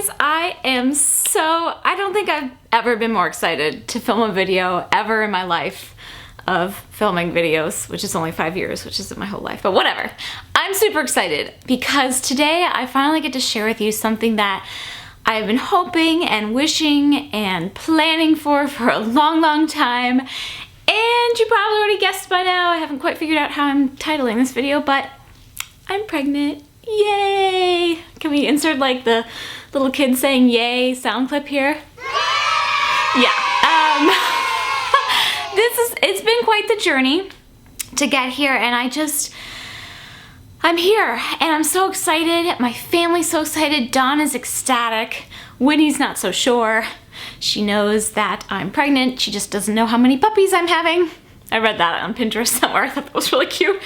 guys, I don't think I've ever been more excited to film a video ever in my life of filming videos, which is only 5 years, which isn't my whole life, but whatever. I'm super excited because today I finally get to share with you something that I've been hoping and wishing and planning for a long, long time. And you probably already guessed by now, I haven't quite figured out how I'm titling this video, but I'm pregnant. Yay! Can we insert like the little kid saying yay sound clip here? Yeah. It's been quite the journey to get here, and I'm here and I'm so excited. My family's so excited. Dawn is ecstatic. Winnie's not so sure. She knows that I'm pregnant. She just doesn't know how many puppies I'm having. I read that on Pinterest somewhere. I thought that was really cute.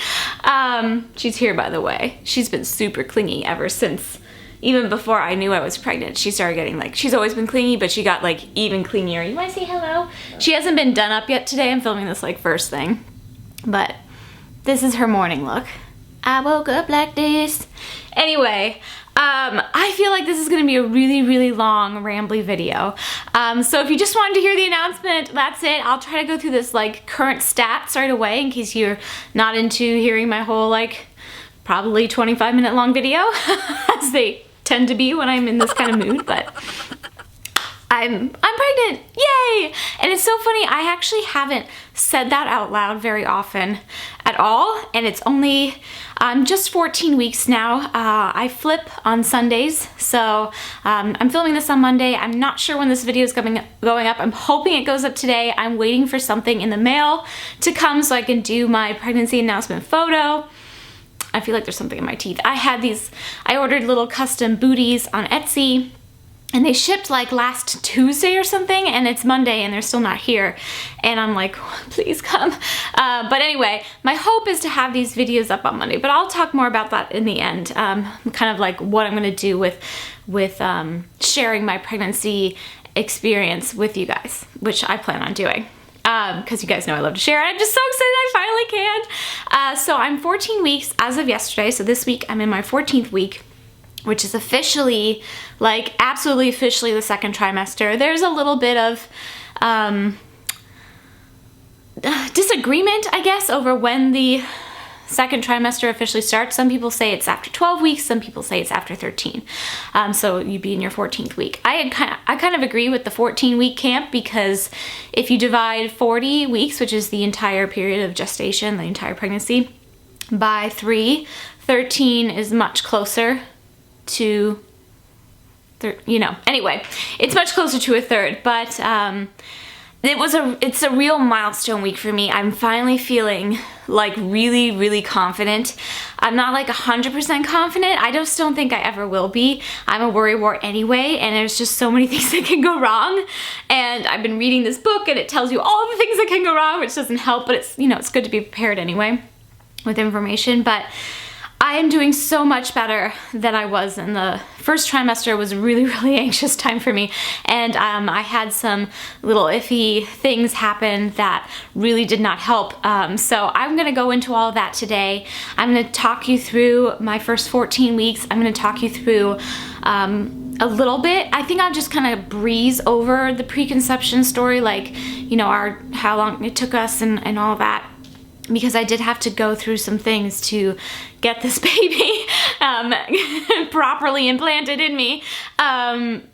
She's here, by the way. She's been super clingy ever since, even before I knew I was pregnant. She started getting like, she's always been clingy, but she got like even clingier. You wanna say hello? She hasn't been done up yet today. I'm filming this like first thing, but this is her morning look. I woke up like this. Anyway, I feel like this is gonna be a really, really long, rambly video. So if you just wanted to hear the announcement, that's it. I'll try to go through this like current stats right away in case you're not into hearing my whole like probably 25-minute long video, as they tend to be when I'm in this kind of mood, but I'm pregnant, yay! And it's so funny, I actually haven't said that out loud very often at all, and it's only just 14 weeks now. I flip on Sundays, so I'm filming this on Monday. I'm not sure when this video is going up. I'm hoping it goes up today. I'm waiting for something in the mail to come so I can do my pregnancy announcement photo. I feel like there's something in my teeth. I ordered little custom booties on Etsy, and they shipped like last Tuesday or something, and it's Monday and they're still not here. And I'm like, please come. But anyway, my hope is to have these videos up on Monday, but I'll talk more about that in the end. Kind of like what I'm gonna do with sharing my pregnancy experience with you guys, which I plan on doing. Because you guys know I love to share. I'm just so excited I finally can. So I'm 14 weeks as of yesterday. So this week I'm in my 14th week, which is officially, like absolutely officially the second trimester. There's a little bit of disagreement, I guess, over when the second trimester officially starts. Some people say it's after 12 weeks, some people say it's after 13. So you'd be in your 14th week. I kind of agree with the 14-week camp, because if you divide 40 weeks, which is the entire period of gestation, the entire pregnancy, by 3, 13 is much closer to, anyway, it's much closer to a third, but it's a real milestone week for me. I'm finally feeling like really, really confident. I'm not like 100% confident. I just don't think I ever will be. I'm a worrywart anyway, and there's just so many things that can go wrong. And I've been reading this book and it tells you all the things that can go wrong, which doesn't help, but it's, it's good to be prepared anyway with information. But I am doing so much better than I was in the first trimester. It was a really, really anxious time for me. And I had some little iffy things happen that really did not help. So I'm gonna go into all of that today. I'm gonna talk you through my first 14 weeks. I'm gonna talk you through a little bit. I think I'll just kind of breeze over the preconception story, like, how long it took us and all that, because I did have to go through some things to get this baby properly implanted in me. And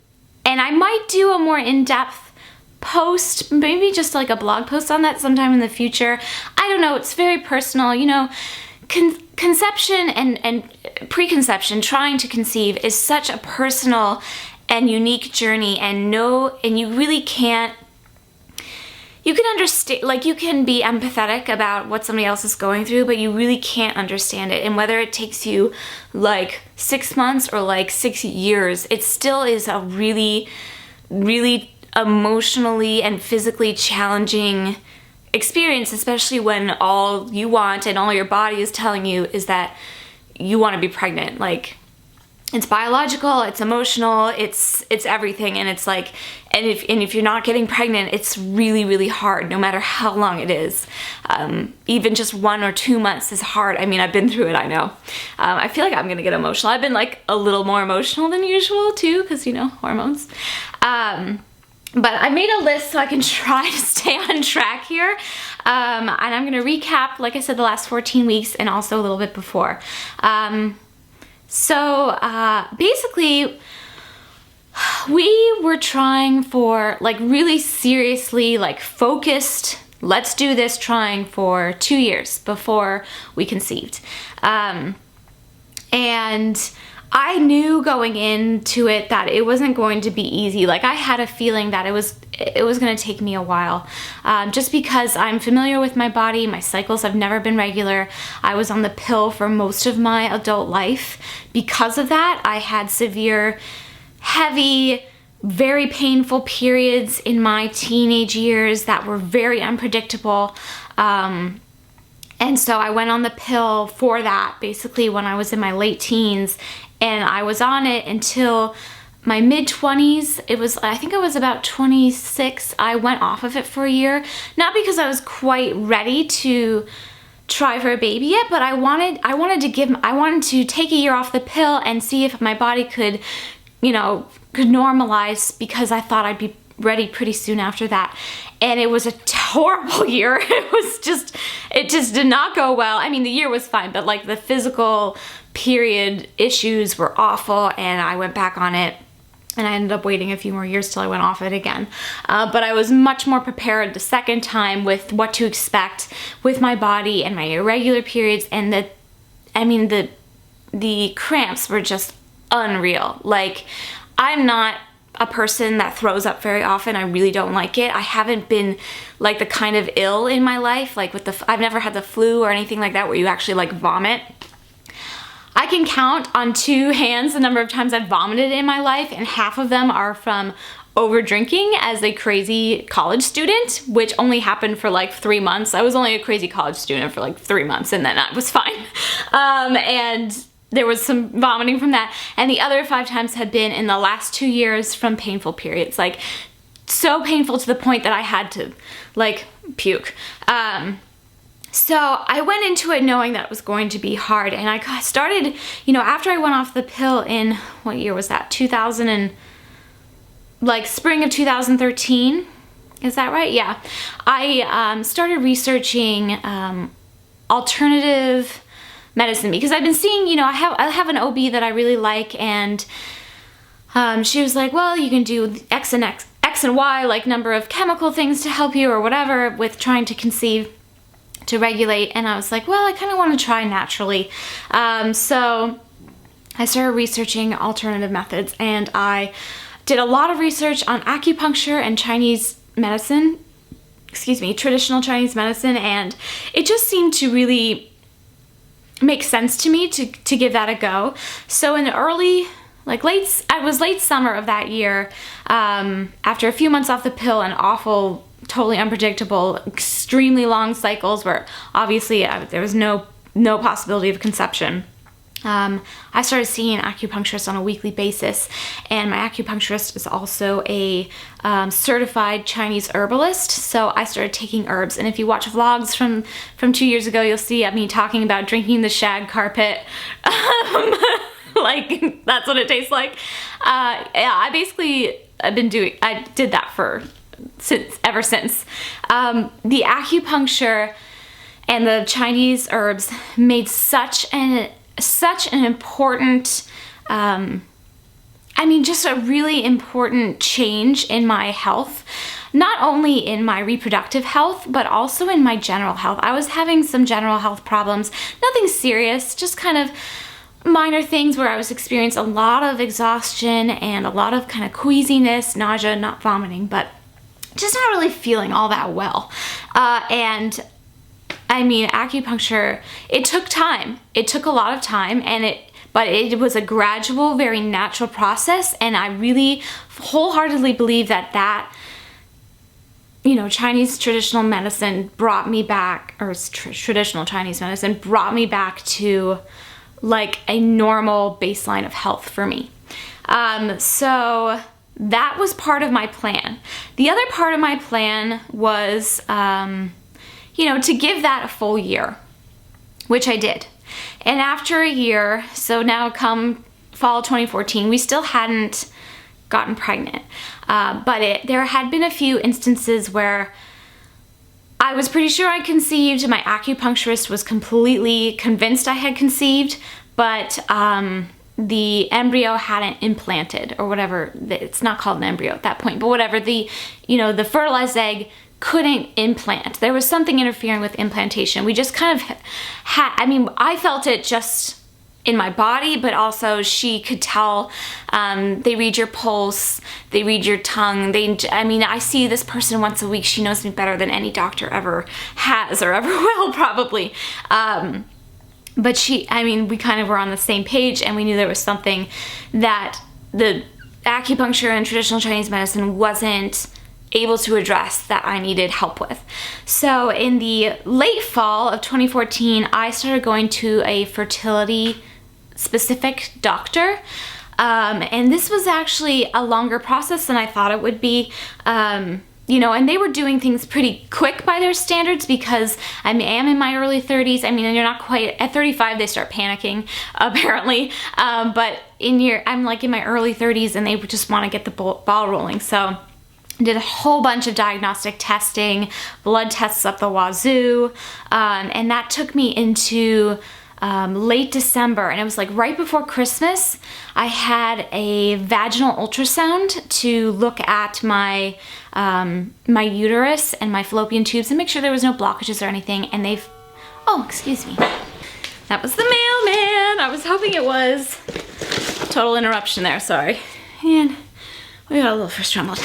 I might do a more in-depth post, maybe just like a blog post on that sometime in the future. I don't know, it's very personal. Conception and preconception, trying to conceive, is such a personal and unique journey, and you really can't, you can understand, like you can be empathetic about what somebody else is going through, but you really can't understand it. And whether it takes you like 6 months or like 6 years, it still is a really, really emotionally and physically challenging experience, especially when all you want and all your body is telling you is that you want to be pregnant. Like, it's biological, it's emotional, it's everything. And it's like, and if you're not getting pregnant, it's really, really hard, no matter how long it is. Even just 1 or 2 months is hard. I mean, I've been through it, I know. I feel like I'm gonna get emotional. I've been like a little more emotional than usual too, because you know, hormones. But I made a list so I can try to stay on track here. And I'm gonna recap, like I said, the last 14 weeks and also a little bit before. Basically, we were trying for, like, really seriously, like, focused, let's do this, trying for 2 years before we conceived. And I knew going into it that it wasn't going to be easy. Like, I had a feeling that it was going to take me a while, just because I'm familiar with my body. My cycles have never been regular. I was on the pill for most of my adult life. Because of that, I had severe, heavy, very painful periods in my teenage years that were very unpredictable. And so I went on the pill for that basically when I was in my late teens, and I was on it until my mid-20s. I think I was about 26. I went off of it for a year, not because I was quite ready to try for a baby yet, but I wanted to take a year off the pill and see if my body could normalize, because I thought I'd be ready pretty soon after that. And it was a horrible year. It just did not go well. I mean, the year was fine, but like the physical period issues were awful, and I went back on it, and I ended up waiting a few more years till I went off it again. But I was much more prepared the second time with what to expect with my body and my irregular periods, and the cramps were just unreal. Like, I'm not a person that throws up very often. I really don't like it. I haven't been like the kind of ill in my life, like I've never had the flu or anything like that where you actually like vomit. I can count on 2 hands the number of times I've vomited in my life, and half of them are from over drinking as a crazy college student, which only happened for like 3 months. I was only a crazy college student for like 3 months, and then I was fine. And there was some vomiting from that. And the other 5 times had been in the last 2 years from painful periods, like so painful to the point that I had to like puke. So I went into it knowing that it was going to be hard, and I started, after I went off the pill in, what year was that? Spring of 2013. Is that right? Yeah. I started researching alternative medicine, because I've been seeing, I have an OB that I really like, and she was like, well, you can do X and Y, like number of chemical things to help you or whatever with trying to conceive, to regulate. And I was like, well, I kind of want to try naturally. So I started researching alternative methods, and I did a lot of research on acupuncture and traditional Chinese medicine, and it just seemed to really make sense to me to give that a go. So in late summer of that year, after a few months off the pill and awful, totally unpredictable, extremely long cycles where obviously there was no possibility of conception, I started seeing an acupuncturist on a weekly basis, and my acupuncturist is also a certified Chinese herbalist, so I started taking herbs. And if you watch vlogs from 2 years ago, you'll see me talking about drinking the shag carpet. Like, that's what it tastes like. I did that ever since. The acupuncture and the Chinese herbs made such an important, just a really important change in my health. Not only in my reproductive health, but also in my general health. I was having some general health problems, nothing serious, just kind of minor things where I was experiencing a lot of exhaustion and a lot of kind of queasiness, nausea, not vomiting, but just not really feeling all that well. Acupuncture, it took time. It took a lot of time, but it was a gradual, very natural process, and I really wholeheartedly believe that Chinese traditional medicine brought me back, or traditional Chinese medicine brought me back to like a normal baseline of health for me. So that was part of my plan. The other part of my plan was, you know, to give that a full year, which I did. And after a year, so now come fall 2014, we still hadn't gotten pregnant. But there had been a few instances where I was pretty sure I conceived. My acupuncturist was completely convinced I had conceived, but the embryo hadn't implanted or whatever. It's not called an embryo at that point, but whatever. The fertilized egg couldn't implant. There was something interfering with implantation. We just kind of had, I mean, I felt it just in my body, but also she could tell. They read your pulse, they read your tongue. I mean, I see this person once a week. She knows me better than any doctor ever has or ever will, probably. But we kind of were on the same page, and we knew there was something that the acupuncture and traditional Chinese medicine wasn't able to address that I needed help with. So in the late fall of 2014, I started going to a fertility specific doctor. And this was actually a longer process than I thought it would be. And they were doing things pretty quick by their standards because I am in my early 30s. I mean, and you're not quite, at 35 they start panicking, apparently. But I'm like in my early 30s and they just want to get the ball rolling. So I did a whole bunch of diagnostic testing, blood tests up the wazoo, and that took me into late December, and it was like right before Christmas. I had a vaginal ultrasound to look at my my uterus and my fallopian tubes and make sure there was no blockages or anything, and excuse me. That was the mailman. I was hoping it was. Total interruption there, sorry. And we got a little first trembled.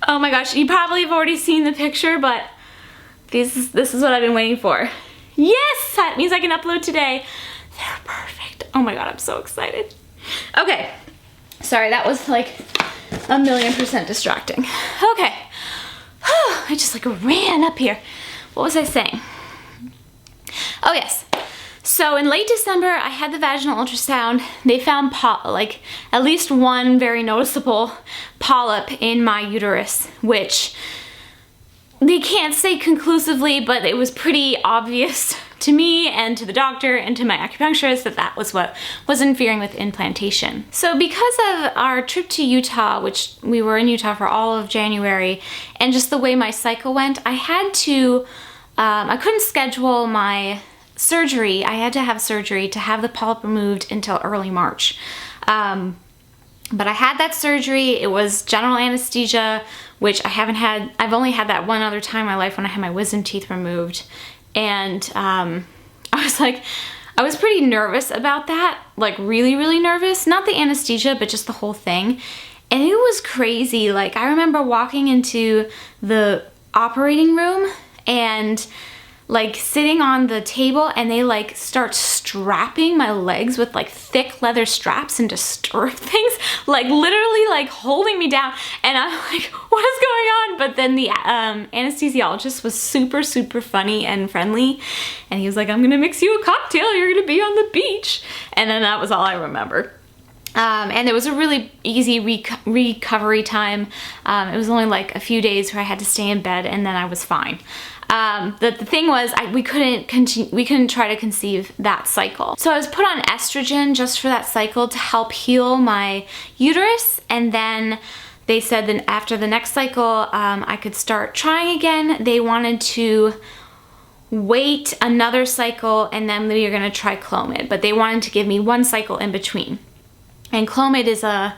Oh my gosh, you probably have already seen the picture, but this is what I've been waiting for. Yes, that means I can upload today. They're perfect. Oh my God, I'm so excited. Okay, sorry, that was like 1,000,000% distracting. Okay, I just like ran up here. What was I saying? Oh yes. So in late December, I had the vaginal ultrasound. They found at least one very noticeable polyp in my uterus, which they can't say conclusively, but it was pretty obvious to me and to the doctor and to my acupuncturist that was what was interfering with implantation. So because of our trip to Utah, which we were in Utah for all of January, and just the way my cycle went, I had to, I couldn't schedule my surgery. I had to have surgery to have the polyp removed until early March. But I had that surgery. It was general anesthesia, which I've only had that one other time in my life when I had my wisdom teeth removed. And I was pretty nervous about that, like really, really nervous. Not the anesthesia, but just the whole thing. And it was crazy. Like, I remember walking into the operating room and like sitting on the table, and they like start strapping my legs with like thick leather straps into stirrup things, like literally like holding me down. And I'm like, what is going on? But then the anesthesiologist was super, super funny and friendly. And he was like, I'm gonna mix you a cocktail. You're gonna be on the beach. And then that was all I remember. And it was a really easy recovery time. It was only like a few days where I had to stay in bed, and then I was fine. The thing was, we couldn't try to conceive that cycle. So I was put on estrogen just for that cycle to help heal my uterus, and then they said that after the next cycle, I could start trying again. They wanted to wait another cycle, and then we were gonna try Clomid, but they wanted to give me one cycle in between. And Clomid is a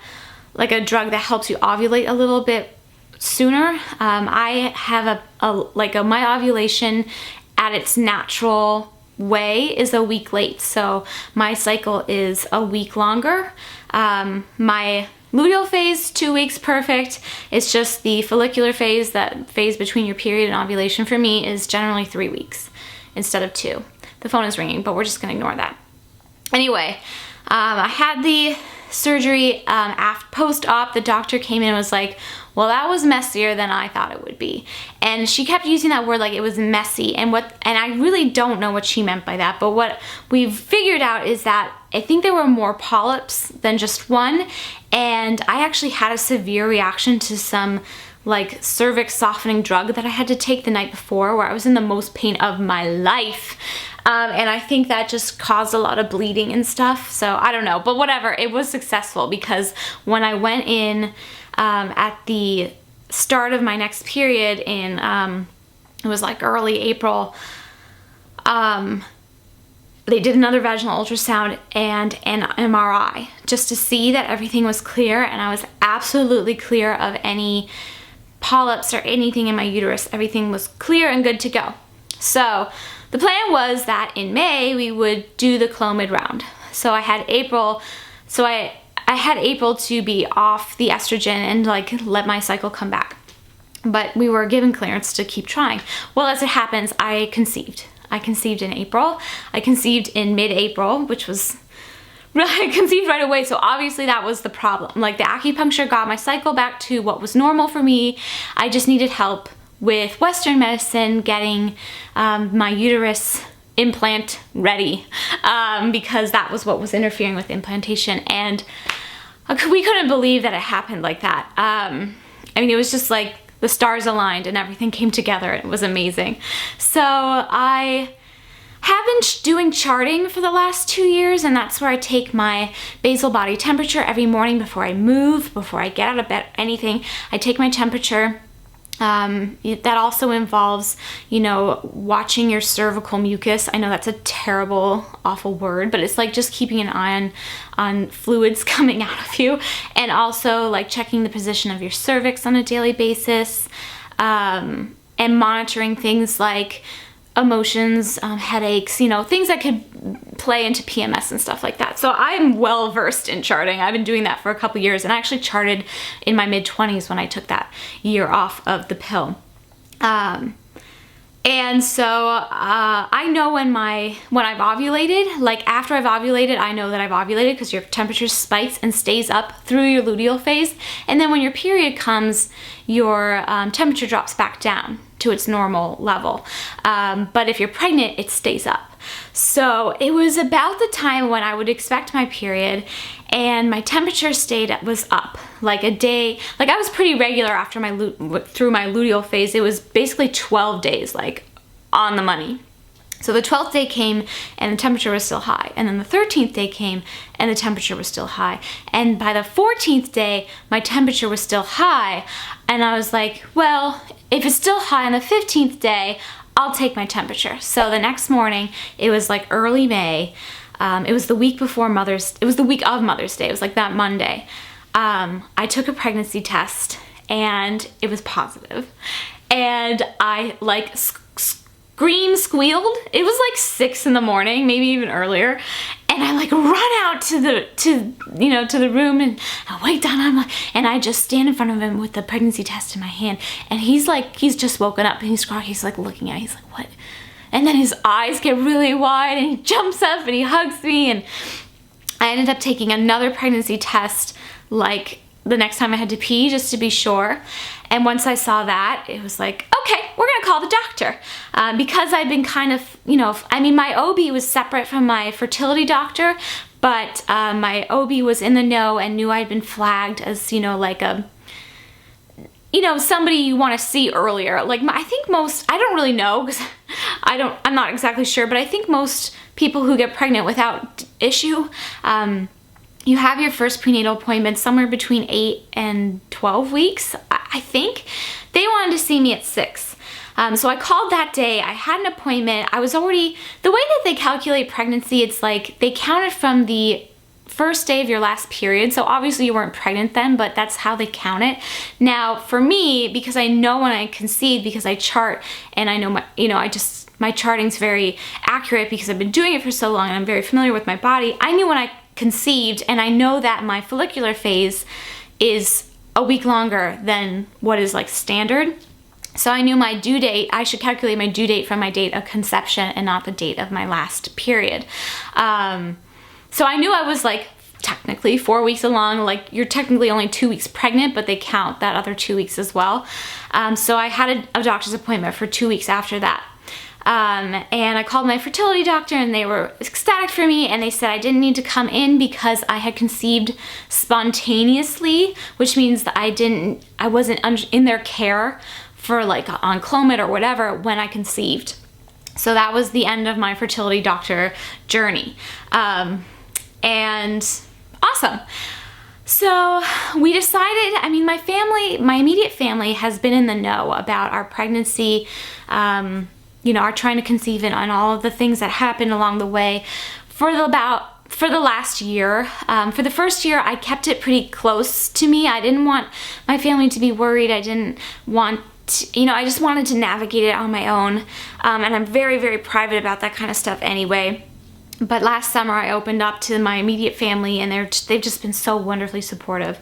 drug that helps you ovulate a little bit sooner. I have my ovulation at its natural way is a week late, so my cycle is a week longer. My luteal phase, 2 weeks, perfect. It's just the follicular phase, that phase between your period and ovulation for me, is generally 3 weeks instead of 2. The phone is ringing, but we're just gonna ignore that. Anyway, I had the surgery, post-op, the doctor came in and was like, well, that was messier than I thought it would be. And she kept using that word like it was messy. And I really don't know what she meant by that. But what we've figured out is that I think there were more polyps than just one. And I actually had a severe reaction to some like cervix softening drug that I had to take the night before, where I was in the most pain of my life. And I think that just caused a lot of bleeding and stuff. So I don't know, but whatever, it was successful, because when I went in at the start of my next period in, it was like early April, they did another vaginal ultrasound and an MRI just to see that everything was clear, and I was absolutely clear of any polyps or anything in my uterus. Everything was clear and good to go. So the plan was that in May we would do the Clomid round. So I had April, I had April to be off the estrogen and like let my cycle come back. But we were given clearance to keep trying. Well, as it happens, I conceived. I conceived in April. I conceived in mid-April, which was I conceived right away, so obviously that was the problem. Like, the acupuncture got my cycle back to what was normal for me. I just needed help with Western medicine getting my uterus implant ready, because that was what was interfering with implantation, and we couldn't believe that it happened like that. I mean, it was just like the stars aligned and everything came together. It was amazing. So I have been doing charting for the last 2 years, and that's where I take my basal body temperature every morning before I move, before I get out of bed, anything. I take my temperature. That also involves, you know, watching your cervical mucus. I know that's a terrible, awful word, but it's like just keeping an eye on fluids coming out of you, and also like checking the position of your cervix on a daily basis, and monitoring things like emotions, headaches, you know, things that could play into PMS and stuff like that. So I'm well versed in charting. I've been doing that for a couple years, and I actually charted in my mid-20s when I took that year off of the pill. And so I know when I've ovulated, like after I've ovulated, I know that I've ovulated because your temperature spikes and stays up through your luteal phase. And then when your period comes, your temperature drops back down to its normal level. But if you're pregnant, it stays up. So it was about the time when I would expect my period, and my temperature was up like a day. Like, I was pretty regular after through my luteal phase. It was basically 12 days, like on the money. So the 12th day came and the temperature was still high, and then the 13th day came and the temperature was still high, and by the 14th day my temperature was still high, and I was like, well, if it's still high on the 15th day, I'll take my temperature. So the next morning, it was like early May, it was the week of Mother's Day, it was like that Monday. I took a pregnancy test and it was positive, and I like squealed. It was like 6 in the morning, maybe even earlier, and I like run out to the room, and I wake down, and I just stand in front of him with the pregnancy test in my hand, and he's just woken up, and he's like looking at it, he's like, what? And then his eyes get really wide, and he jumps up and he hugs me, and I ended up taking another pregnancy test like the next time I had to pee, just to be sure. And once I saw that, it was like, okay, we're gonna call the doctor. Because I'd been kind of, you know, I mean, my OB was separate from my fertility doctor, but my OB was in the know and knew I'd been flagged as, you know, like somebody you want to see earlier. Like, I think I don't really know, because I'm not exactly sure, but I think most people who get pregnant without issue, you have your first prenatal appointment somewhere between 8 and 12 weeks, I think. They wanted to see me at 6. So I called that day. I had an appointment. I was already, the way that they calculate pregnancy, it's like they count it from the first day of your last period. So obviously you weren't pregnant then, but that's how they count it. Now for me, because I know when I conceived, because I chart, and I know my charting's very accurate because I've been doing it for so long and I'm very familiar with my body. I knew when I conceived, and I know that my follicular phase is a week longer than what is like standard. So I knew my due date, I should calculate my due date from my date of conception and not the date of my last period. So I knew I was like technically 4 weeks along. Like, you're technically only 2 weeks pregnant, but they count that other 2 weeks as well. So I had a doctor's appointment for 2 weeks after that. And I called my fertility doctor, and they were ecstatic for me, and they said I didn't need to come in because I had conceived spontaneously, which means that I wasn't in their care for like on Clomid or whatever when I conceived. So that was the end of my fertility doctor journey. And awesome. So we decided, I mean, my immediate family has been in the know about our pregnancy, you know, our trying to conceive and all of the things that happened along the way for the last year. For the first year, I kept it pretty close to me. I didn't want my family to be worried. I didn't want, you know, I just wanted to navigate it on my own. And I'm very, very private about that kind of stuff anyway. But last summer I opened up to my immediate family, and they've just been so wonderfully supportive.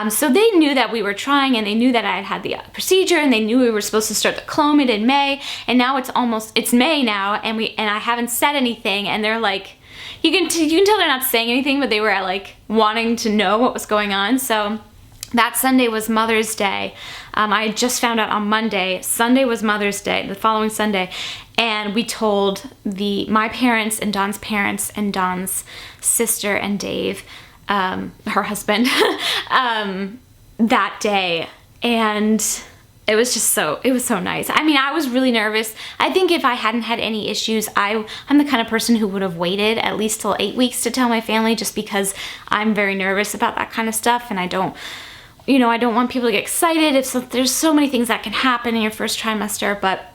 So they knew that we were trying, and they knew that I had the procedure, and they knew we were supposed to start the Clomid in May, and now it's May now, and I haven't said anything, and they're like, you can tell they're not saying anything, but they were like wanting to know what was going on. So that Sunday was Mother's Day. I just found out on Monday. Sunday was Mother's Day, the following Sunday. And we told my parents and Dawn's parents and Dawn's sister and Dave, her husband, that day. And it was so nice. I mean, I was really nervous. I think if I hadn't had any issues, I'm the kind of person who would have waited at least till 8 weeks to tell my family, just because I'm very nervous about that kind of stuff, and I don't want people to get excited. There's so many things that can happen in your first trimester, but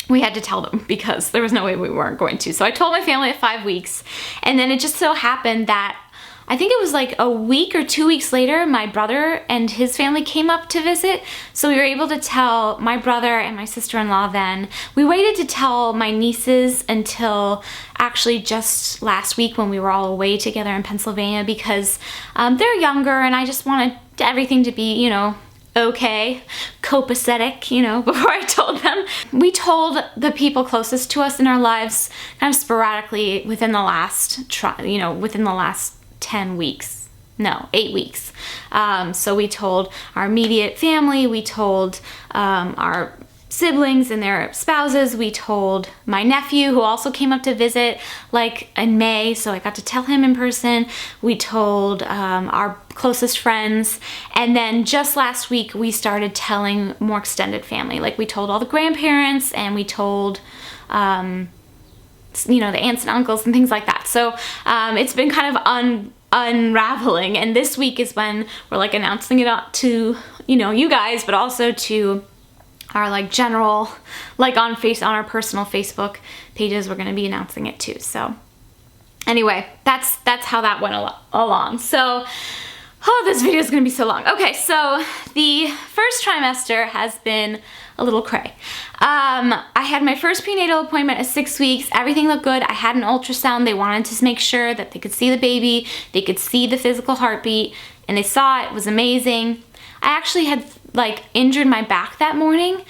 we had to tell them because there was no way we weren't going to. So I told my family at 5 weeks, and then it just so happened that I think it was like a week or 2 weeks later, my brother and his family came up to visit. So we were able to tell my brother and my sister-in-law then. We waited to tell my nieces until actually just last week when we were all away together in Pennsylvania, because they're younger, and I just wanted everything to be, you know, okay, copacetic, you know, before I told them. We told the people closest to us in our lives kind of sporadically within the last 10 weeks. No, 8 weeks. So we told our immediate family, we told our siblings and their spouses, we told my nephew, who also came up to visit like in May, so I got to tell him in person. We told our closest friends, and then just last week we started telling more extended family. Like, we told all the grandparents, and we told you know, the aunts and uncles and things like that. So it's been kind of unraveling, and this week is when we're like announcing it up to, you know, you guys, but also to our like general, like on our personal Facebook pages. We're going to be announcing it too. So anyway, that's how that went along. So, oh, this video is going to be so long. Okay, so the first trimester has been a little cray. I had my first prenatal appointment at 6 weeks. Everything looked good. I had an ultrasound. They wanted to make sure that they could see the baby, they could see the physical heartbeat, and they saw it. It was amazing. I actually had like injured my back that morning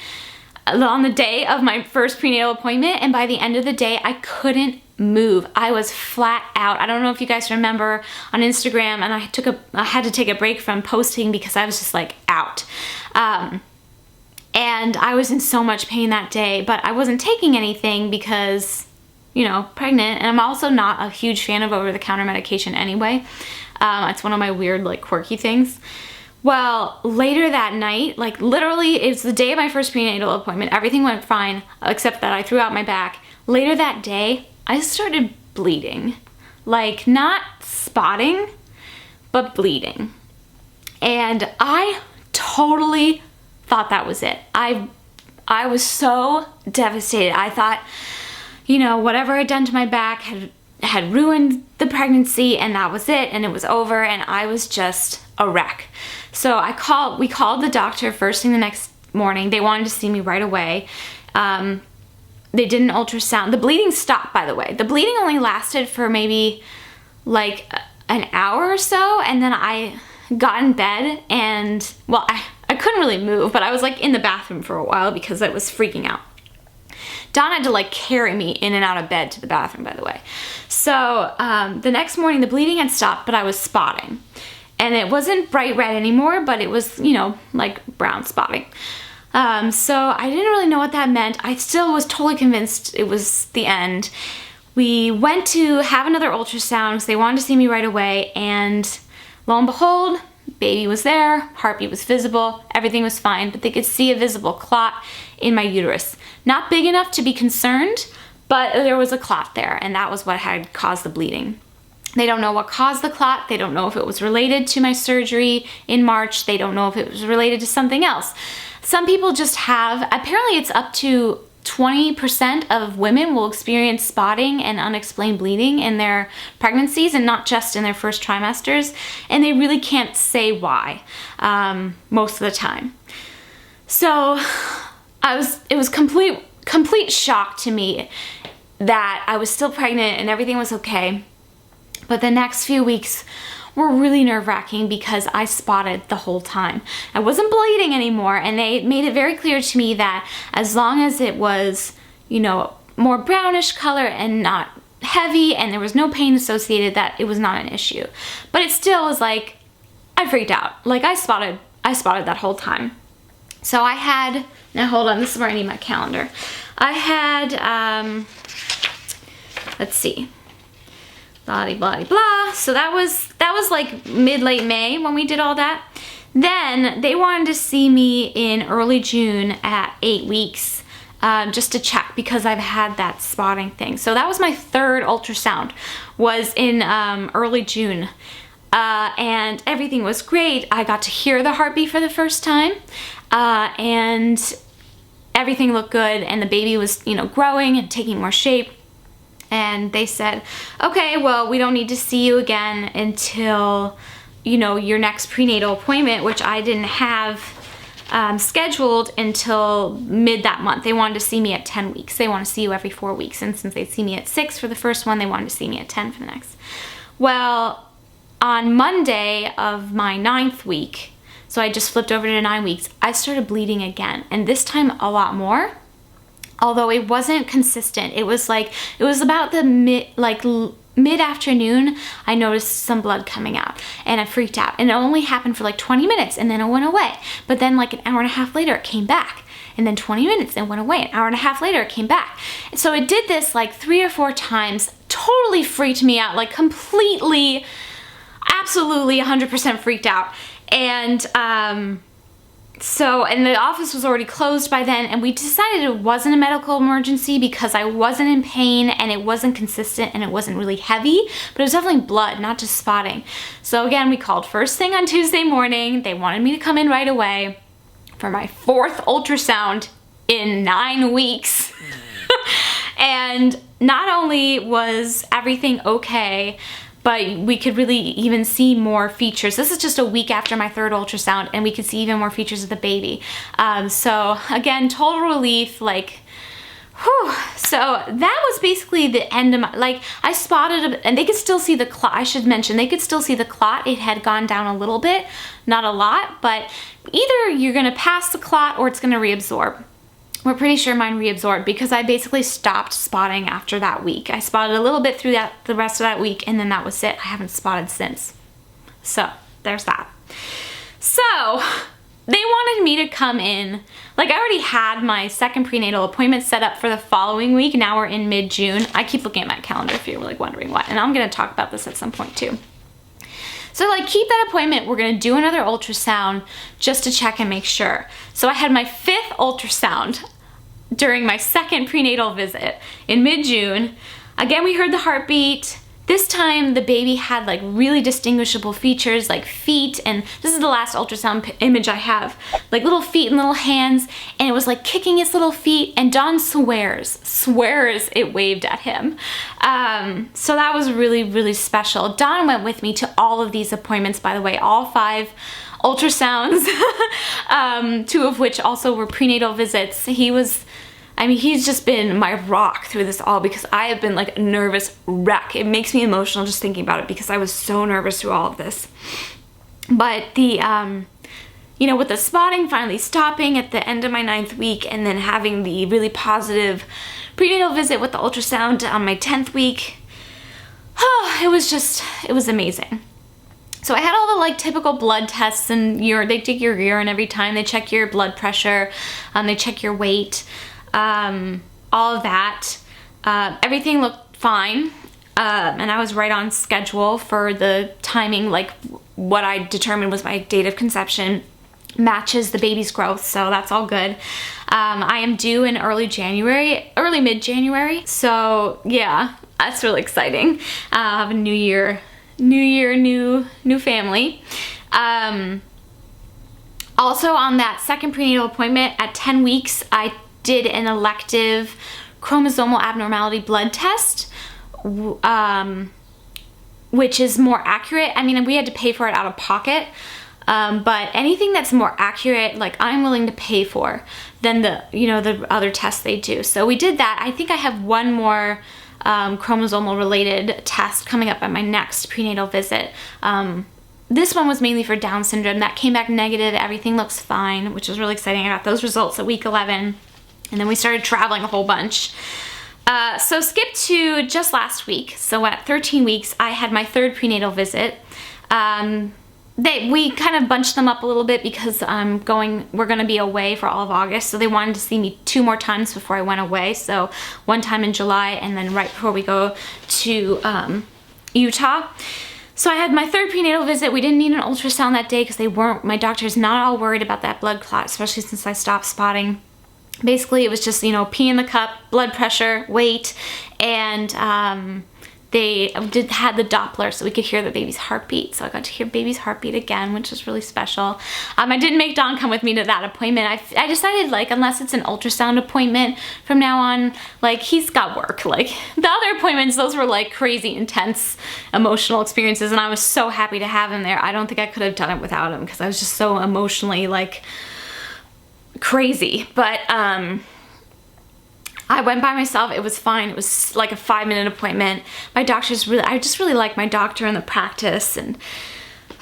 on the day of my first prenatal appointment, and by the end of the day I couldn't move. I was flat out. I don't know if you guys remember on Instagram, and I had to take a break from posting because I was just like out. And I was in so much pain that day, but I wasn't taking anything because, you know, pregnant, and I'm also not a huge fan of over-the-counter medication anyway. It's one of my weird, like, quirky things. Well, later that night, like literally, it's the day of my first prenatal appointment. Everything went fine, except that I threw out my back. Later that day, I started bleeding. Like, not spotting, but bleeding. And I totally thought that was it. I was so devastated. I thought, you know, whatever I'd done to my back had ruined the pregnancy, and that was it, and it was over, and I was just a wreck. So we called the doctor first thing the next morning. They wanted to see me right away. They did an ultrasound. The bleeding stopped, by the way. The bleeding only lasted for maybe like an hour or so, and then I got in bed, and well, I couldn't really move, but I was like in the bathroom for a while because I was freaking out. Don had to like carry me in and out of bed to the bathroom, by the way. So the next morning the bleeding had stopped, but I was spotting. And it wasn't bright red anymore, but it was, you know, like brown spotting. So I didn't really know what that meant. I still was totally convinced it was the end. We went to have another ultrasound because they wanted to see me right away, and lo and behold, baby was there, heartbeat was visible, everything was fine, but they could see a visible clot in my uterus. Not big enough to be concerned, but there was a clot there, and that was what had caused the bleeding. They don't know what caused the clot. They don't know if it was related to my surgery in March. They don't know if it was related to something else. Some people just have, apparently it's up to 20% of women will experience spotting and unexplained bleeding in their pregnancies, and not just in their first trimesters, and they really can't say why most of the time. So it was complete shock to me that I was still pregnant and everything was okay. But the next few weeks were really nerve-wracking because I spotted the whole time. I wasn't bleeding anymore, and they made it very clear to me that as long as it was, you know, more brownish color and not heavy and there was no pain associated, that it was not an issue. But it still was like, I freaked out. Like I spotted that whole time. So I had, now hold on, this is where I need my calendar. I had, let's see. Blah, blah, blah. So that was like mid-late May when we did all that. Then they wanted to see me in early June at 8 weeks, just to check, because I've had that spotting thing. So that was my third ultrasound, was in early June. And everything was great. I got to hear the heartbeat for the first time, and everything looked good, and the baby was, you know, growing and taking more shape. And they said, okay, well, we don't need to see you again until, you know, your next prenatal appointment, which I didn't have scheduled until mid that month. They wanted to see me at 10 weeks. They want to see you every 4 weeks. And since they'd see me at 6 for the first one, they wanted to see me at 10 for the next. Well, on Monday of my 9th week, so I just flipped over to 9 weeks, I started bleeding again. And this time a lot more. Although it wasn't consistent. It was about the mid-afternoon, I noticed some blood coming out, and I freaked out. And it only happened for like 20 minutes, and then it went away. But then like an hour and a half later, it came back. And then 20 minutes, and went away. An hour and a half later, it came back. And so it did this like 3 or 4 times, totally freaked me out, like completely, absolutely 100% freaked out. And and the office was already closed by then, and we decided it wasn't a medical emergency because I wasn't in pain, and it wasn't consistent, and it wasn't really heavy, but it was definitely blood, not just spotting. So again, we called first thing on Tuesday morning. They wanted me to come in right away for my 4th ultrasound in 9 weeks. And not only was everything okay, but we could really even see more features. This is just a week after my 3rd ultrasound, and we could see even more features of the baby. So again, total relief, like, whew. So that was basically the end of my, like, I spotted, and they could still see the clot. I should mention, they could still see the clot. It had gone down a little bit, not a lot, but either you're gonna pass the clot or it's gonna reabsorb. We're pretty sure mine reabsorbed because I basically stopped spotting after that week. I spotted a little bit through the rest of that week, and then that was it. I haven't spotted since. So there's that. So they wanted me to come in, like I already had my 2nd prenatal appointment set up for the following week. Now we're in mid-June. I keep looking at my calendar if you're like wondering what, and I'm gonna talk about this at some point too. So like, keep that appointment. We're gonna do another ultrasound just to check and make sure. So I had my 5th ultrasound during my 2nd prenatal visit in mid-June. Again, we heard the heartbeat. This time the baby had like really distinguishable features, like feet, and this is the last ultrasound image I have, like little feet and little hands, and it was like kicking its little feet, and Don swears it waved at him. So that was really, really special. Don went with me to all of these appointments, by the way, all 5 ultrasounds, 2 of which also were prenatal visits. He's just been my rock through this all, because I have been like a nervous wreck. It makes me emotional just thinking about it because I was so nervous through all of this. But you know, with the spotting finally stopping at the end of my 9th week and then having the really positive prenatal visit with the ultrasound on my 10th week, it was amazing. So I had all the like typical blood tests, and they take your urine every time, they check your blood pressure, they check your weight, all of that. Everything looked fine, and I was right on schedule for the timing, like what I determined was my date of conception matches the baby's growth, so that's all good. I am due in early mid-January, so yeah, that's really exciting. I have a new year, new family. Also on that second prenatal appointment at 10 weeks, I did an elective chromosomal abnormality blood test, which is more accurate. I mean, we had to pay for it out of pocket, but anything that's more accurate, like I'm willing to pay for than the other tests they do. So we did that. I think I have one more chromosomal related test coming up at my next prenatal visit. This one was mainly for Down syndrome. That came back negative. Everything looks fine, which is really exciting. I got those results at week 11, and then we started traveling a whole bunch. So skip to just last week. So at 13 weeks, I had my 3rd prenatal visit. We kind of bunched them up a little bit because we're gonna be away for all of August, so they wanted to see me 2 more times before I went away. So one time in July and then right before we go to Utah. So I had my 3rd prenatal visit. We didn't need an ultrasound that day because my doctor's not all worried about that blood clot, especially since I stopped spotting. Basically, it was just, pee in the cup, blood pressure, weight, and they had the Doppler so we could hear the baby's heartbeat. So I got to hear baby's heartbeat again, which was really special. I didn't make Don come with me to that appointment. I decided, like, unless it's an ultrasound appointment from now on, like, he's got work. Like, the other appointments, those were like crazy intense emotional experiences, and I was so happy to have him there. I don't think I could have done it without him because I was just so emotionally, like, crazy. But I went by myself. It was fine. It was like a 5-minute appointment. I just really like my doctor and the practice, and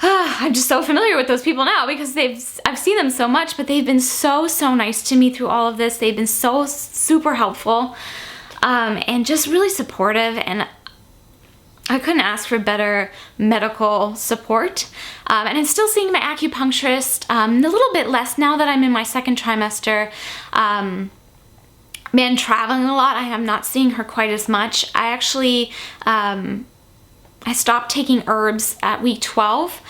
I'm just so familiar with those people now because I've seen them so much, but they've been so nice to me through all of this. They've been so super helpful, and just really supportive, and I couldn't ask for better medical support. And I'm still seeing my acupuncturist, a little bit less now that I'm in my 2nd trimester. Been traveling a lot. I am not seeing her quite as much. I actually, I stopped taking herbs at week 12,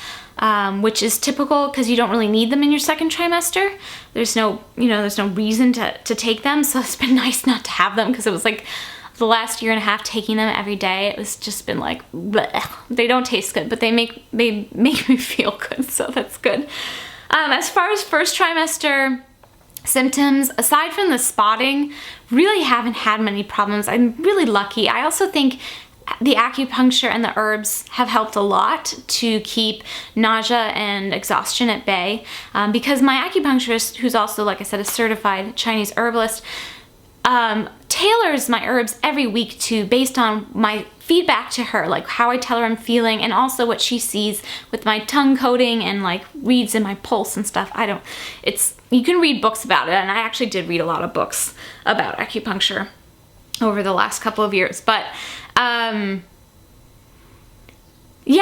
which is typical because you don't really need them in your 2nd trimester. There's no reason to take them. So it's been nice not to have them because it was like the last year and a half taking them every day. It was just been like, bleh. They don't taste good, but they make me feel good. So that's good. As far as 1st trimester symptoms, aside from the spotting, really haven't had many problems. I'm really lucky. I also think the acupuncture and the herbs have helped a lot to keep nausea and exhaustion at bay, because my acupuncturist, who's also, like I said, a certified Chinese herbalist, tailors my herbs every week based on my feedback to her, like how I tell her I'm feeling, and also what she sees with my tongue coating and like reads in my pulse and stuff. You can read books about it, and I actually did read a lot of books about acupuncture over the last couple of years, but yeah,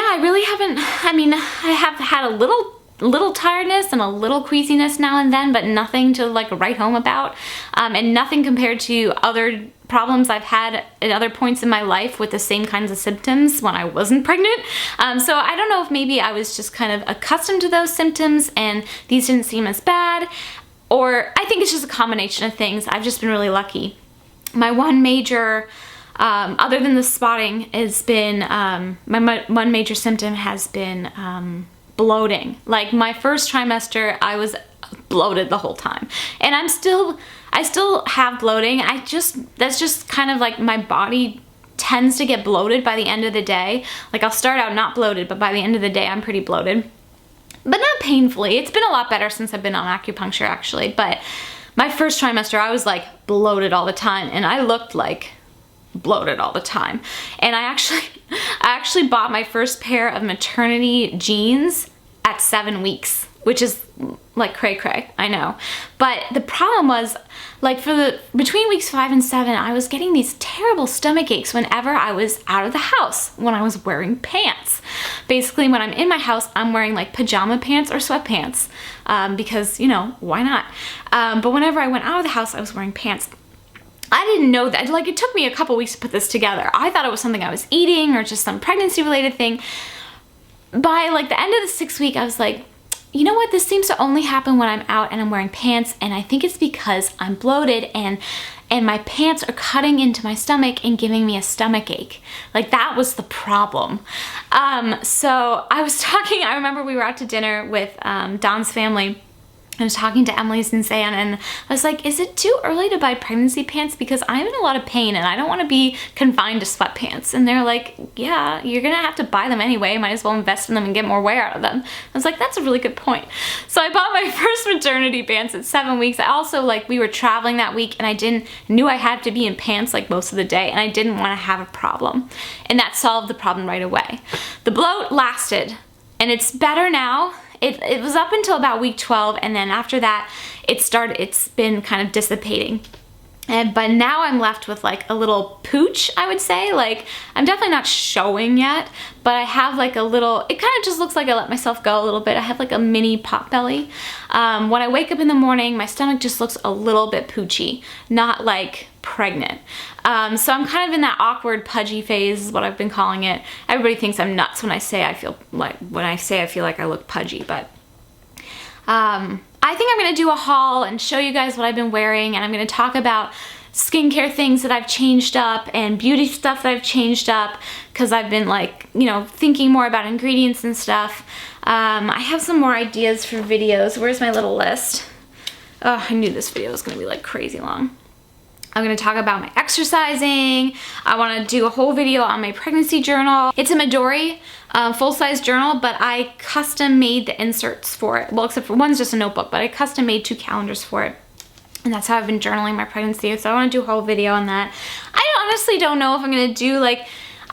I really haven't. I have had a little tiredness and a little queasiness now and then, but nothing to like write home about, and nothing compared to other problems I've had at other points in my life with the same kinds of symptoms when I wasn't pregnant. So I don't know if maybe I was just kind of accustomed to those symptoms and these didn't seem as bad, or I think it's just a combination of things. I've just been really lucky. My one major, other than the spotting, has been, my one major symptom has been bloating. Like my 1st trimester, I was bloated the whole time, and I still have bloating. That's just kind of like my body tends to get bloated by the end of the day. Like I'll start out not bloated, but by the end of the day I'm pretty bloated, but not painfully. It's been a lot better since I've been on acupuncture actually, but my 1st trimester I was like bloated all the time, and I looked like bloated all the time. And I actually bought my first pair of maternity jeans at 7 weeks. which is like cray cray, I know. But the problem was, like between weeks 5 and 7, I was getting these terrible stomach aches whenever I was out of the house, when I was wearing pants. Basically, when I'm in my house, I'm wearing like pajama pants or sweatpants, because, you know, why not? But whenever I went out of the house, I was wearing pants. I didn't know that. Like, it took me a couple weeks to put this together. I thought it was something I was eating or just some pregnancy related thing. By like the end of the 6th week, I was like, you know what, this seems to only happen when I'm out and I'm wearing pants, and I think it's because I'm bloated and my pants are cutting into my stomach and giving me a stomach ache. Like, that was the problem. So I remember we were out to dinner with Don's family. I was talking to Emily's and Sam, and I was like, is it too early to buy pregnancy pants? Because I'm in a lot of pain and I don't want to be confined to sweatpants. And they're like, yeah, you're gonna have to buy them anyway. Might as well invest in them and get more wear out of them. I was like, that's a really good point. So I bought my first maternity pants at 7 weeks. I also, like, we were traveling that week and I knew I had to be in pants like most of the day, and I didn't want to have a problem. And that solved the problem right away. The bloat lasted, and it's better now. It was up until about week 12, and then after that, it's been kind of dissipating. But now I'm left with like a little pooch, I would say. Like, I'm definitely not showing yet, but I have like a little, it kind of just looks like I let myself go a little bit. I have like a mini pot belly. When I wake up in the morning, my stomach just looks a little bit poochy, not like pregnant. So I'm kind of in that awkward pudgy phase is what I've been calling it. Everybody thinks I'm nuts when I say I feel like I look pudgy, but I think I'm gonna do a haul and show you guys what I've been wearing, and I'm gonna talk about skincare things that I've changed up and beauty stuff that I've changed up, because I've been, like, you know, thinking more about ingredients and stuff. I have some more ideas for videos. Where's my little list? Oh, I knew this video was gonna be like crazy long. I'm gonna talk about my exercising. I wanna do a whole video on my pregnancy journal. It's a Midori full-size journal, but I custom made the inserts for it. Well, except for one's just a notebook, but I custom made 2 calendars for it. And that's how I've been journaling my pregnancy. So I wanna do a whole video on that. I honestly don't know if I'm gonna do, like,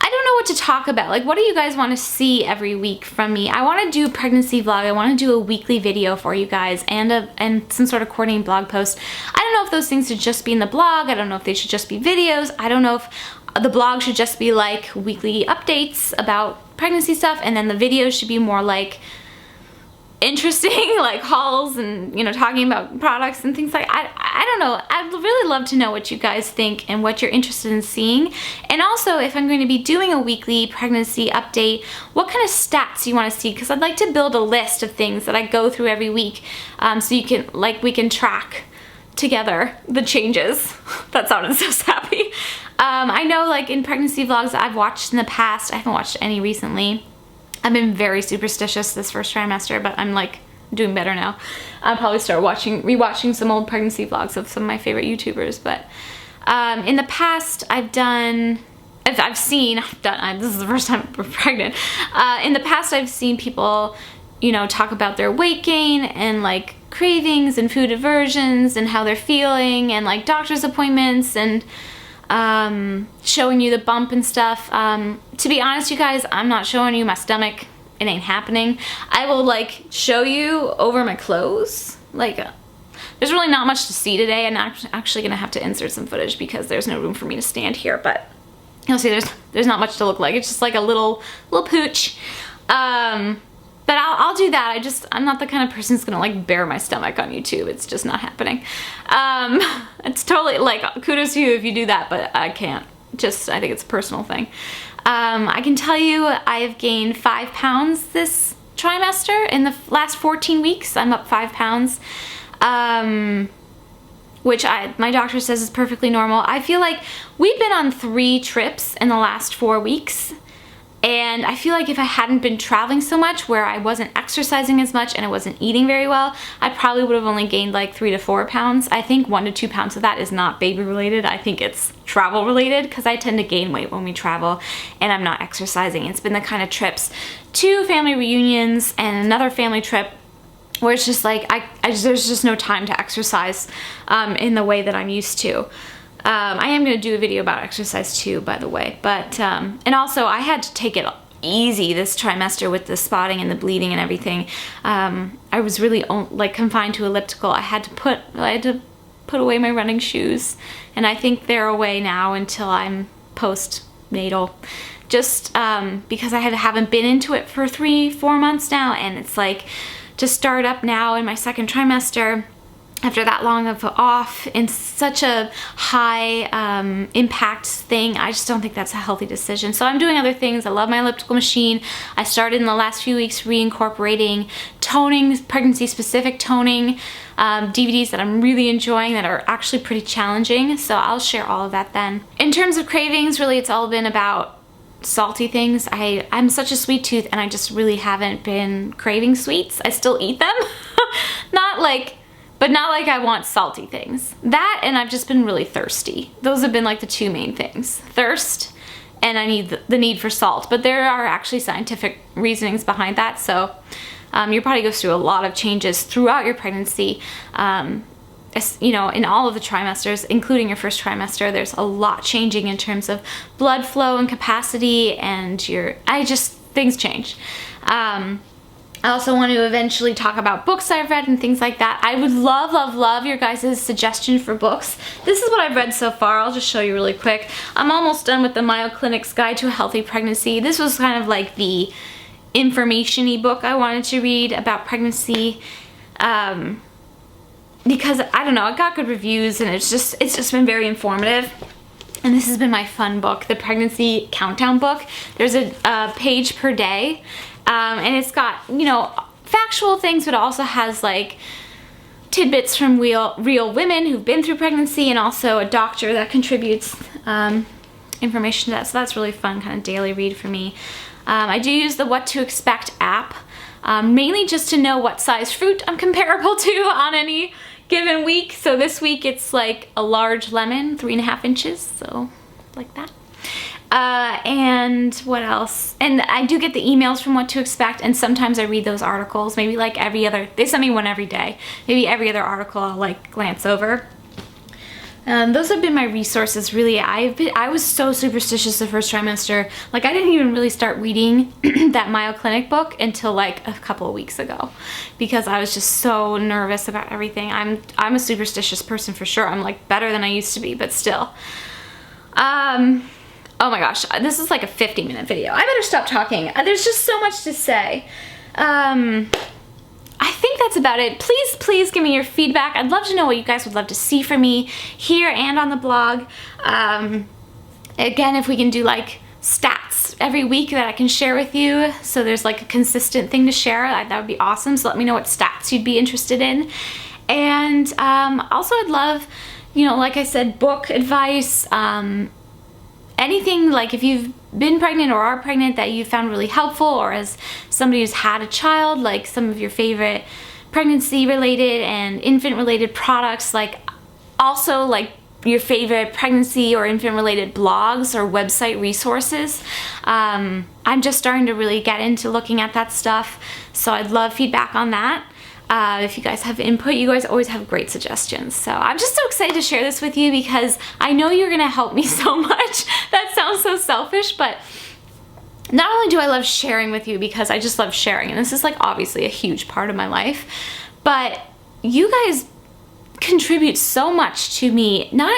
I don't know what to talk about. Like, what do you guys want to see every week from me? I want to do a pregnancy vlog. I want to do a weekly video for you guys and some sort of coordinating blog post. I don't know if those things should just be in the blog. I don't know if they should just be videos. I don't know if the blog should just be like weekly updates about pregnancy stuff, and then the videos should be more like interesting, like hauls and, you know, talking about products and things like, I don't know. I'd really love to know what you guys think and what you're interested in seeing. And also, if I'm going to be doing a weekly pregnancy update, what kind of stats you want to see, because I'd like to build a list of things that I go through every week, so you can, like, we can track together the changes. That sounded so sappy. I know, like, in pregnancy vlogs that I've watched in the past, I haven't watched any recently. I've been very superstitious this first trimester, but I'm like doing better now. I'll probably start rewatching some old pregnancy vlogs of some of my favorite YouTubers. But in the past, this is the first time I'm pregnant. In the past, I've seen people, you know, talk about their weight gain and like cravings and food aversions and how they're feeling and like doctor's appointments and showing you the bump and stuff. To be honest, you guys, I'm not showing you my stomach. It ain't happening. I will like show you over my clothes. Like, there's really not much to see today, and I'm actually gonna have to insert some footage because there's no room for me to stand here, but you'll see there's not much to look like. It's just like a little pooch. But I'll do that. I'm not the kind of person who's gonna like bare my stomach on YouTube. It's just not happening. It's totally like, kudos to you if you do that, but I can't. I think it's a personal thing. I can tell you I have gained 5 pounds this trimester. In the last 14 weeks, I'm up 5 pounds, which my doctor says is perfectly normal. I feel like we've been on 3 trips in the last 4 weeks. And I feel like if I hadn't been traveling so much, where I wasn't exercising as much and I wasn't eating very well, I probably would have only gained like 3 to 4 pounds. I think 1 to 2 pounds of that is not baby related. I think it's travel related, because I tend to gain weight when we travel and I'm not exercising. It's been the kind of trips, 2 family reunions and another family trip, where it's just like, there's just no time to exercise in the way that I'm used to. I am going to do a video about exercise too, by the way, but and also I had to take it easy this trimester with the spotting and the bleeding and everything. I was really like confined to elliptical. I had to put away my running shoes, and I think they're away now until I'm postnatal. Just because I haven't been into it for 3-4 months now, and it's like to start up now in my second trimester after that long of off in such a high impact thing. I just don't think that's a healthy decision. So I'm doing other things. I love my elliptical machine. I started in the last few weeks reincorporating toning, pregnancy specific toning DVDs that I'm really enjoying that are actually pretty challenging. So I'll share all of that then. In terms of cravings, really it's all been about salty things. I'm such a sweet tooth, and I just really haven't been craving sweets. I still eat them. But not like I want salty things. That, and I've just been really thirsty. Those have been like the two main things. Thirst, and I need the need for salt. But there are actually scientific reasonings behind that. So your body goes through a lot of changes throughout your pregnancy. You know, in all of the trimesters, including your first trimester, there's a lot changing in terms of blood flow and capacity, and things change. I also want to eventually talk about books I've read and things like that. I would love, love, love your guys' suggestion for books. This is what I've read so far. I'll just show you really quick. I'm almost done with the Mayo Clinic's Guide to a Healthy Pregnancy. This was kind of like the information-y book I wanted to read about pregnancy. Because, I don't know, it got good reviews, and it's just been very informative. And this has been my fun book, the Pregnancy Countdown book. There's a page per day. And it's got, you know, factual things, but it also has like tidbits from real women who've been through pregnancy, and also a doctor that contributes information to that. So that's really fun, kind of daily read for me. I do use the What to Expect app, mainly just to know what size fruit I'm comparable to on any given week. So this week it's like a large lemon, 3.5 inches, so like that. And what else? And I do get the emails from What to Expect, and sometimes I read those articles, maybe like they send me one every day. Maybe every other article I'll like glance over. Those have been my resources, really. I was so superstitious the first trimester. Like, I didn't even really start reading that Mayo Clinic book until like a couple of weeks ago, because I was just so nervous about everything. I'm a superstitious person for sure. I'm like better than I used to be, but still. Oh my gosh, this is like a 50-minute video. I better stop talking. There's just so much to say. I think that's about it. Please, please give me your feedback. I'd love to know what you guys would love to see from me here and on the blog. Again, if we can do like stats every week that I can share with you, so there's like a consistent thing to share, that would be awesome. So let me know what stats you'd be interested in. And also I'd love, you know, like I said, book advice, anything, like if you've been pregnant or are pregnant that you found really helpful, or as somebody who's had a child, like some of your favorite pregnancy related and infant related products, like also like your favorite pregnancy or infant related blogs or website resources. I'm just starting to really get into looking at that stuff, so I'd love feedback on that. If you guys have input, you guys always have great suggestions. So I'm just so excited to share this with you, because I know you're gonna help me so much. That sounds so selfish, but not only do I love sharing with you because I just love sharing, and this is like obviously a huge part of my life, but you guys contribute so much to me, not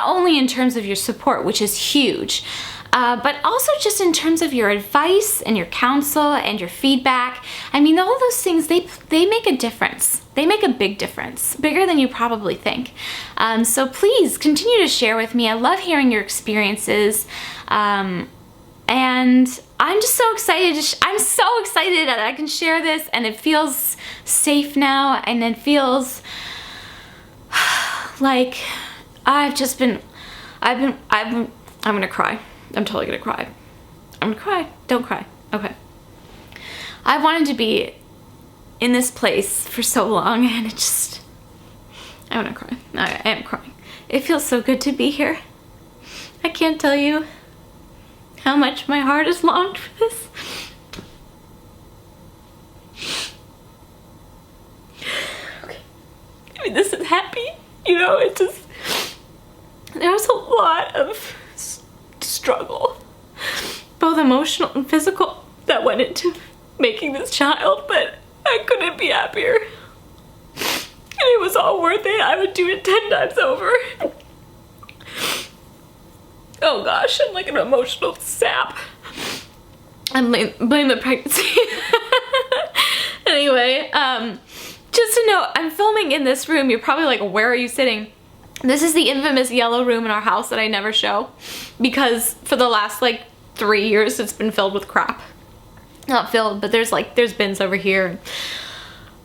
only in terms of your support, which is huge, but also just in terms of your advice and your counsel and your feedback. I mean, all those things, they make a difference. They make a big difference, bigger than you probably think. So please continue to share with me. I love hearing your experiences. And I'm just so excited. I'm so excited that I can share this, and it feels safe now, and it feels like I'm gonna cry. I'm totally gonna cry. I'm gonna cry. Don't cry. Okay. I wanted to be in this place for so long, and I wanna cry. I am crying. It feels so good to be here. I can't tell you how much my heart has longed for this. Okay. I mean, this is happy. You know, it just, there was a lot of struggle, both both emotional and physical that went into making this child, but I couldn't be happier. And it was all worth it. I would do it 10 times over. Oh gosh, I'm like an emotional sap. I blame the pregnancy. Anyway, just to note, I'm filming in this room. You're probably like, where are you sitting? This is the infamous yellow room in our house that I never show because for the last like 3 years it's been filled with crap. Not filled, but there's bins over here.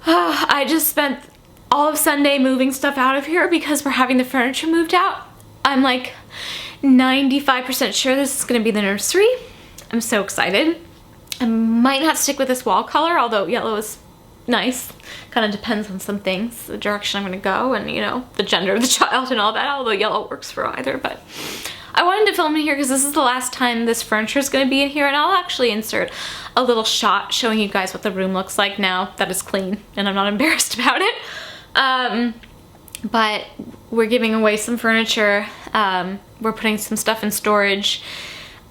I just spent all of Sunday moving stuff out of here because we're having the furniture moved out. I'm like 95% sure this is gonna be the nursery. I'm so excited. I might not stick with this wall color, although yellow is nice. Kind of depends on some things, the direction I'm gonna go and, you know, the gender of the child and all that, although yellow works for either. But I wanted to film in here because this is the last time this furniture is gonna be in here, and I'll actually insert a little shot showing you guys what the room looks like now that it's clean and I'm not embarrassed about it. But we're giving away some furniture. We're putting some stuff in storage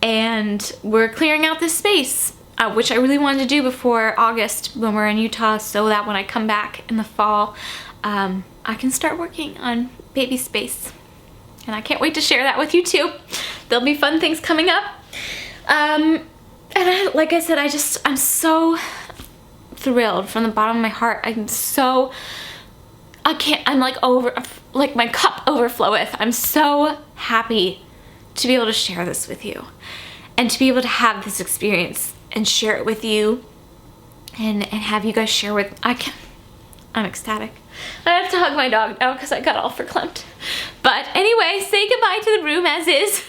and we're clearing out this space, which I really wanted to do before August when we're in Utah, so that when I come back in the fall, I can start working on baby space. And I can't wait to share that with you too. There'll be fun things coming up. And like I said, I'm so thrilled from the bottom of my heart. I'm like my cup overfloweth. I'm so happy to be able to share this with you and to be able to have this experience and share it with you and have you guys share with, I'm ecstatic. I have to hug my dog now because I got all verklempt. But anyway, say goodbye to the room as is.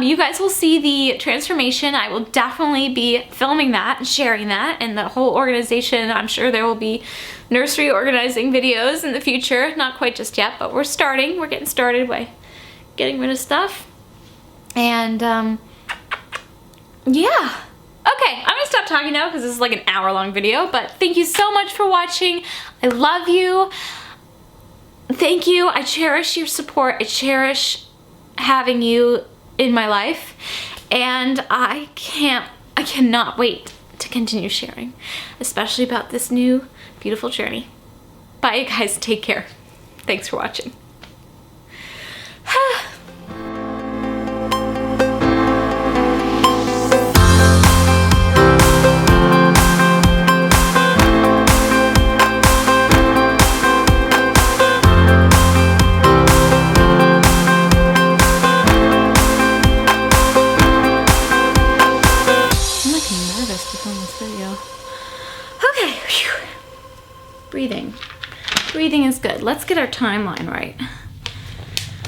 You guys will see the transformation. I will definitely be filming that and sharing that, and the whole organization. I'm sure there will be nursery organizing videos in the future. Not quite just yet, but we're starting. We're getting started by getting rid of stuff. And yeah. Okay, I'm gonna stop talking now because this is like an hour-long video, but thank you so much for watching. I love you. Thank you. I cherish your support. I cherish having you in my life, and I cannot wait to continue sharing, especially about this new beautiful journey. Bye, you guys. Take care. Thanks for watching. Breathing is good. Let's get our timeline right.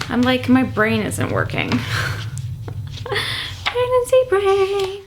I'm like, my brain isn't working. Pregnancy brain.